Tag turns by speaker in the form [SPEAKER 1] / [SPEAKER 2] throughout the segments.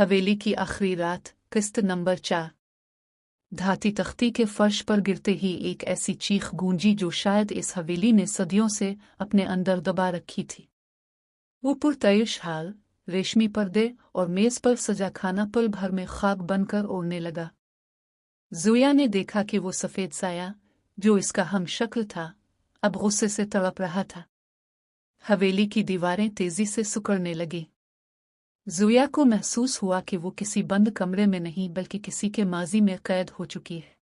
[SPEAKER 1] हवेली की आखिरी रात, किस्त नंबर 4। धाती तख्ती के फर्श पर गिरते ही एक ऐसी चीख गूंजी जो शायद इस हवेली ने सदियों से अपने अंदर दबा रखी थी। वो पुरतैश हाल, रेशमी पर्दे और मेज पर सजा खाना पल भर में खाक बनकर उड़ने लगा। ज़ुया ने देखा कि वो सफ़ेद साया, जो इसका हम शक्ल था, अब गुस्से से तड़प रहा था। हवेली की दीवारें तेजी से सिकुड़ने लगी। ज़ुया को महसूस हुआ कि वो किसी बंद कमरे में नहीं बल्कि किसी के माजी में कैद हो चुकी है।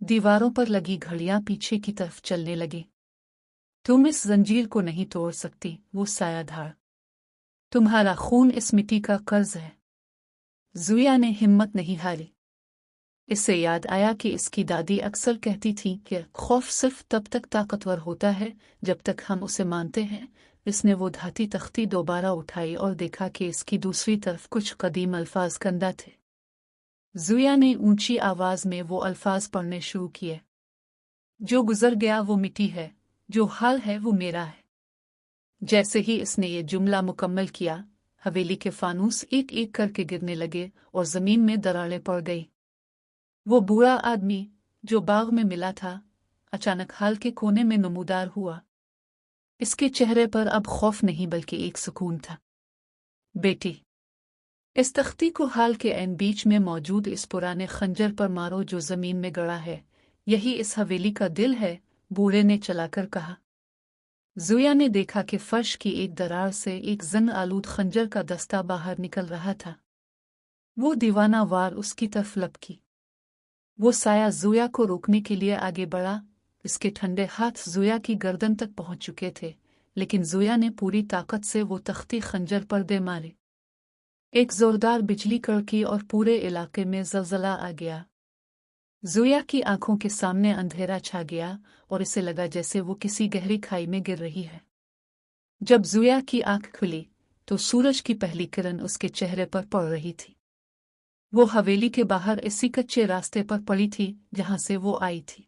[SPEAKER 1] दीवारों पर लगी घड़ियां पीछे की तरफ चलने लगी। तुम इस जंजीर को नहीं तोड़ सकती, वो सायाधार। तुम्हारा खून इस मिट्टी का कर्ज है। ज़ुया ने हिम्मत नहीं हारी। इससे याद आया कि इसकी दादी अक्सर कहती थी कि खौफ सिर्फ तब तक ताकतवर होता है जब तक हम उसे मानते हैं। इसने वो धाती तख्ती दोबारा उठाई और देखा कि इसकी दूसरी तरफ कुछ कदीम अल्फाज कंदा थे। ज़ुया ने ऊंची आवाज में वो अल्फाज पढ़ने शुरू किए। जो गुजर गया वो मिट्टी है, जो हाल है वो मेरा है। जैसे ही इसने ये जुमला मुकम्मल किया, हवेली के फानूस एक एक करके गिरने लगे और जमीन में दरारें पड़ गई। वो बूढ़ा आदमी जो बाग में मिला था, अचानक हाल के कोने में नमूदार हुआ। इसके चेहरे पर अब खौफ नहीं बल्कि एक सुकून था। बेटी, इस तख्ती को हाल के ऐन बीच में मौजूद इस पुराने खंजर पर मारो जो जमीन में गड़ा है। यही इस हवेली का दिल है, बूढ़े ने चलाकर कहा। ज़ुया ने देखा कि फर्श की एक दरार से एक जंग आलूद खंजर का दस्ता बाहर निकल रहा था। वो दीवाना वार उसकी तरफ लपकी। वो साया ज़ुया को रोकने के लिए आगे बढ़ा। इसके ठंडे हाथ ज़ुया की गर्दन तक पहुंच चुके थे, लेकिन ज़ुया ने पूरी ताकत से वो तख्ती खंजर पर दे मारे। एक जोरदार बिजली कड़की और पूरे इलाके में ज़लज़ला आ गया। ज़ुया की आंखों के सामने अंधेरा छा गया और इसे लगा जैसे वो किसी गहरी खाई में गिर रही है। जब ज़ुया की आंख खुली तो सूरज की पहली किरण उसके चेहरे पर पड़ रही थी। वो हवेली के बाहर इसी कच्चे रास्ते पर पड़ी थी जहां से वो आई थी।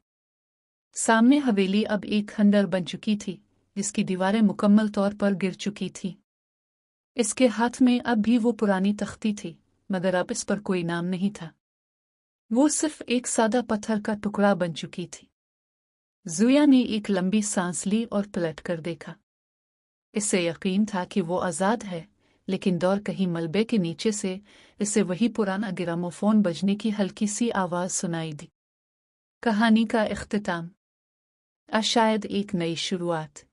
[SPEAKER 1] सामने हवेली अब एक खंडर बन चुकी थी, जिसकी दीवारें मुकम्मल तौर पर गिर चुकी थी। इसके हाथ में अब भी वो पुरानी तख्ती थी, मगर अब इस पर कोई नाम नहीं था। वो सिर्फ एक सादा पत्थर का टुकड़ा बन चुकी थी। ज़ुया ने एक लंबी सांस ली और पलट कर देखा। इससे यकीन था कि वो आज़ाद है, लेकिन दौर कहीं मलबे के नीचे से इसे वही पुराना ग्रामोफोन बजने की हल्की सी आवाज़ सुनाई दी। कहानी का इख्तिताम, शायद एक नई शुरुआत।